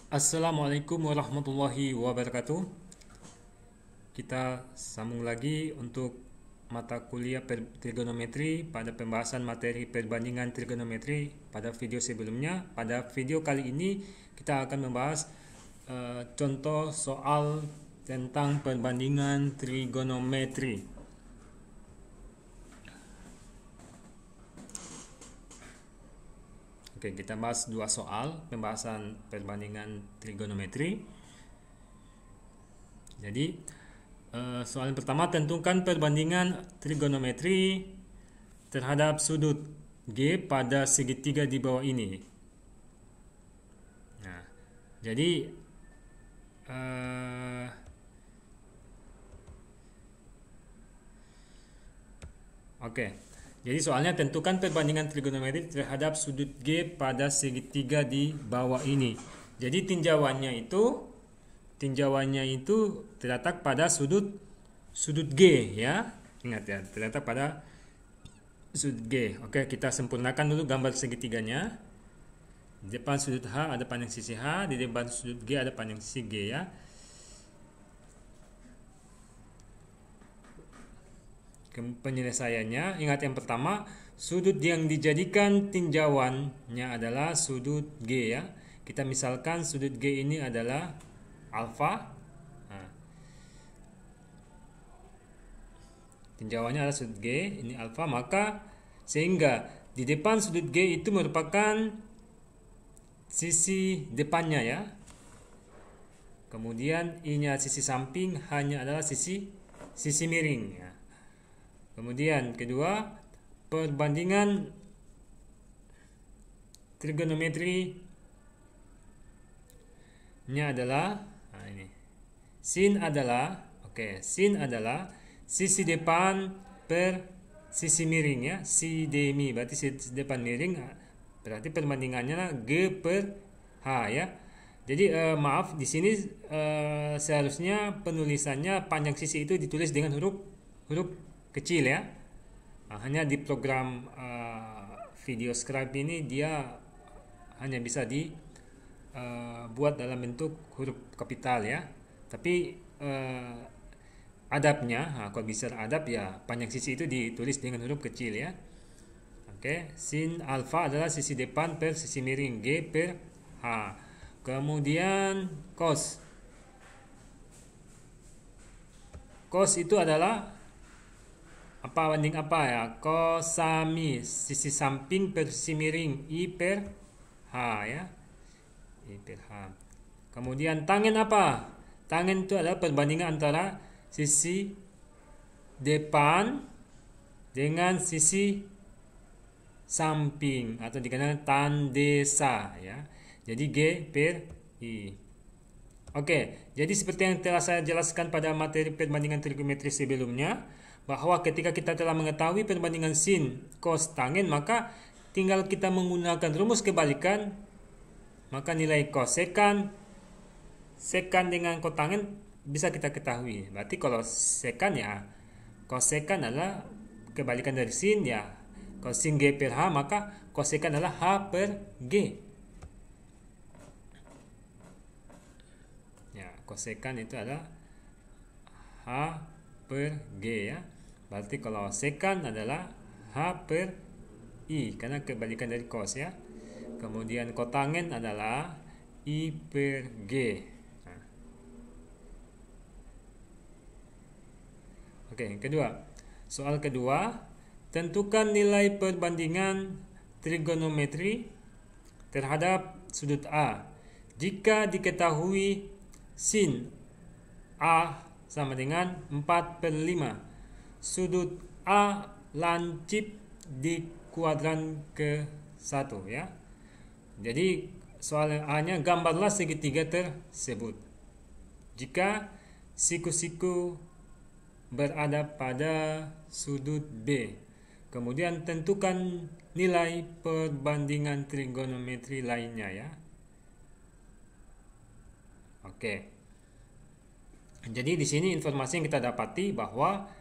Assalamualaikum warahmatullahi wabarakatuh. Kita sambung lagi untuk mata kuliah trigonometri pada pembahasan materi perbandingan trigonometri pada video sebelumnya. Pada video kali ini kita akan membahas contoh soal tentang perbandingan trigonometri. Oke, kita bahas dua soal pembahasan perbandingan trigonometri. Jadi, soal yang pertama, tentukan perbandingan trigonometri terhadap sudut G pada segitiga di bawah ini. Nah, jadi oke. Jadi soalnya tentukan perbandingan trigonometri terhadap sudut G pada segitiga di bawah ini. Jadi tinjauannya itu terletak pada sudut G ya. Ingat ya, terletak pada sudut G. Oke, kita sempurnakan dulu gambar segitiganya. Di depan sudut H ada panjang sisi H, di depan sudut G ada panjang sisi G ya. Penyelesaiannya, ingat yang pertama, sudut yang dijadikan tinjauannya adalah sudut G ya. Kita misalkan sudut G ini adalah alfa. Nah, tinjauannya adalah sudut G, ini alfa, maka sehingga di depan sudut G itu merupakan sisi depannya ya. Kemudian I-nya sisi samping, H-nya adalah sisi miring ya. Kemudian kedua, perbandingan trigonometri-nya adalah ini. Sin adalah sisi depan per sisi miring ya, si demi berarti sisi depan miring, berarti perbandingannya G per H ya. Jadi maaf di sini seharusnya penulisannya panjang sisi itu ditulis dengan huruf kecil ya. Hanya di program video scribe ini dia hanya bisa dibuat dalam bentuk huruf kapital ya. Tapi adabnya, kalau bisa adab ya panjang sisi itu ditulis dengan huruf kecil ya. Oke, sin alfa adalah sisi depan per sisi miring G per H. Kemudian cos itu adalah apa banding apa ya? Kosami sisi samping per sisi miring I per H ya. I per H. Kemudian tangen apa? Tangen itu adalah perbandingan antara sisi depan dengan sisi samping atau dikenal tandesa ya. Jadi G per I. Oke, jadi seperti yang telah saya jelaskan pada materi perbandingan trigonometri sebelumnya, bahwa ketika kita telah mengetahui perbandingan sin, cos, tangen, maka tinggal kita menggunakan rumus kebalikan, maka nilai cos sekan dengan kotangen bisa kita ketahui. Berarti kalau sekan ya, cos sekan adalah kebalikan dari sin ya. Kalau sin G per H, maka cos sekan adalah H per G. Ya, cos sekan itu adalah H per G ya. Berarti kalau sekan adalah H per I karena kebalikan dari cos ya. Kemudian kotangen adalah I per G. Nah. Oke, kedua. Soal kedua, tentukan nilai perbandingan trigonometri terhadap sudut A jika diketahui sin A sama dengan 4/5. Sudut A lancip di kuadran ke-1 ya. Jadi soal A-nya, gambarlah segitiga tersebut jika siku-siku berada pada sudut B. Kemudian tentukan nilai perbandingan trigonometri lainnya ya. Oke. Jadi di sini informasi yang kita dapati bahwa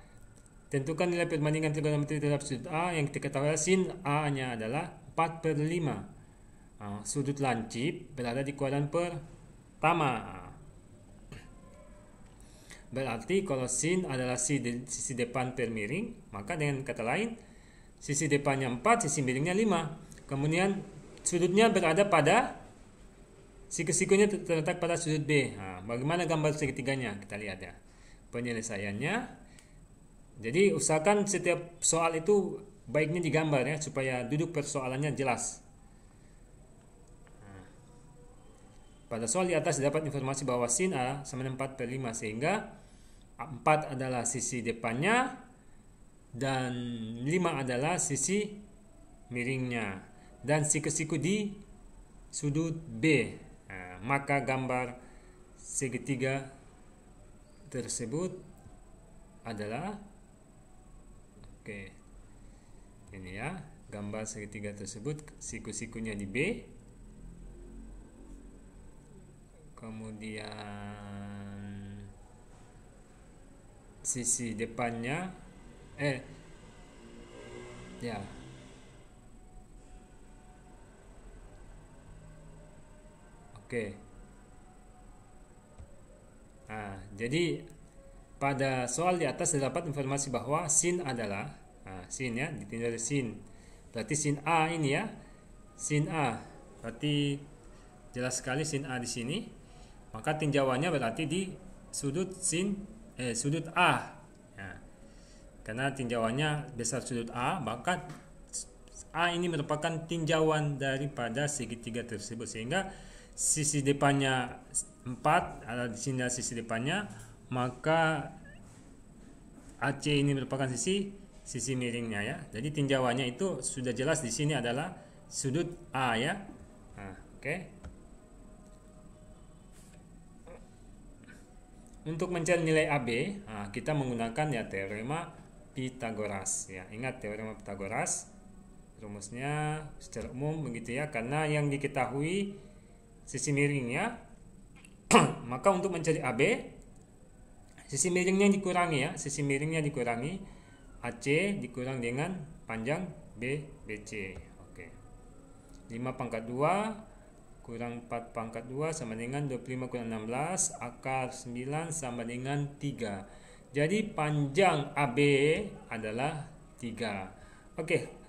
tentukan nilai perbandingan trigonometri terhadap sudut A yang kita ketahui sin A-nya adalah 4/5. Sudut lancip berada di kuadran per pertama. Berarti kalau sin adalah sisi depan per miring, maka dengan kata lain sisi depannya 4, sisi miringnya 5. Kemudian sudutnya berada pada siku-sikunya terletak pada sudut B. Nah, bagaimana gambar segitiganya? Kita lihat ya. Penyelesaiannya. Jadi usahakan setiap soal itu baiknya digambar ya supaya duduk persoalannya jelas. Pada soal di atas dapat informasi bahwa sin A sama dengan 4 per 5 sehingga 4 adalah sisi depannya dan 5 adalah sisi miringnya dan siku-siku di sudut B. Nah, maka gambar segitiga tersebut adalah ini ya, gambar segitiga tersebut siku-sikunya di B. Kemudian sisi depannya ya nah, jadi pada soal di atas terdapat informasi bahwa sin adalah sin ya, ditinjau dari sin. Berarti sin A ini ya, sin A. Berarti jelas sekali sin A di sini. Maka tinjauannya berarti di sudut sudut A. Ya. Karena tinjauannya besar sudut A, maka A ini merupakan tinjauan daripada segitiga tersebut sehingga sisi depannya 4 ada di sini sisi depannya, maka AC ini merupakan sisi miringnya ya. Jadi tinjauannya itu sudah jelas di sini adalah sudut A ya. Nah, Untuk mencari nilai AB, kita menggunakan ya teorema Pythagoras ya. Ingat teorema Pythagoras, rumusnya secara umum begitu ya, karena yang diketahui sisi miring ya. Maka untuk mencari AB, sisi miringnya dikurangi ya, sisi miringnya dikurangi, AC dikurang dengan panjang BC. 5 pangkat 2 kurang 4 pangkat 2 sama dengan 25 kurang 16, akar 9 sama dengan 3. Jadi panjang AB adalah 3.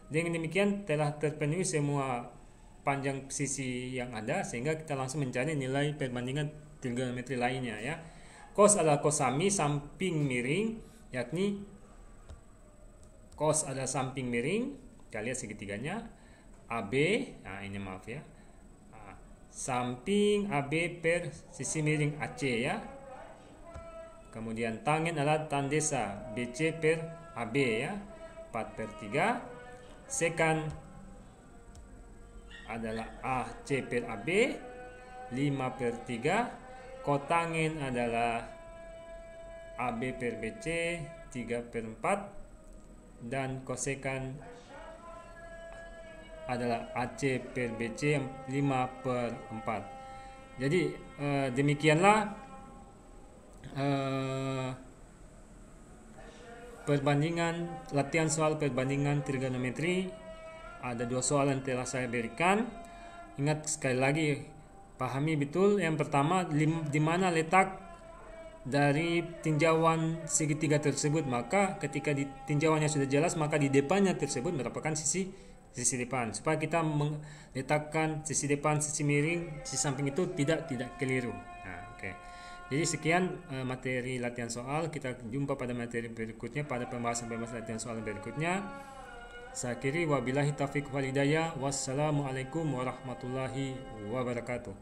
Dengan demikian telah terpenuhi semua panjang sisi yang ada, sehingga kita langsung mencari nilai perbandingan trigonometri lainnya ya. Cos adalah cosami samping miring, yakni cos adalah samping miring. Kita lihat segitiganya. AB, ini maaf ya. Samping AB per sisi miring AC ya. Kemudian tangen adalah tandesa BC per AB ya, 4 per 3. Sekan adalah AC per AB, 5 per 3. Kotangen adalah AB per BC, 3 per 4. Dan kosekan adalah AC per BC 5 per 4. Jadi demikianlah perbandingan latihan soal perbandingan trigonometri. Ada 2 soal yang telah saya berikan. Ingat sekali lagi, pahami betul. Yang pertama, di mana letak dari tinjauan segitiga tersebut. Maka ketika tinjauannya sudah jelas, maka di depannya tersebut merupakan sisi depan, supaya kita meletakkan sisi depan, sisi miring, sisi samping itu tidak keliru. Jadi sekian materi latihan soal. Kita jumpa pada materi berikutnya, pada pembahasan latihan soal berikutnya. Saya akhiri, wabillahi taufiq wal hidayah. Wassalamualaikum warahmatullahi wabarakatuh.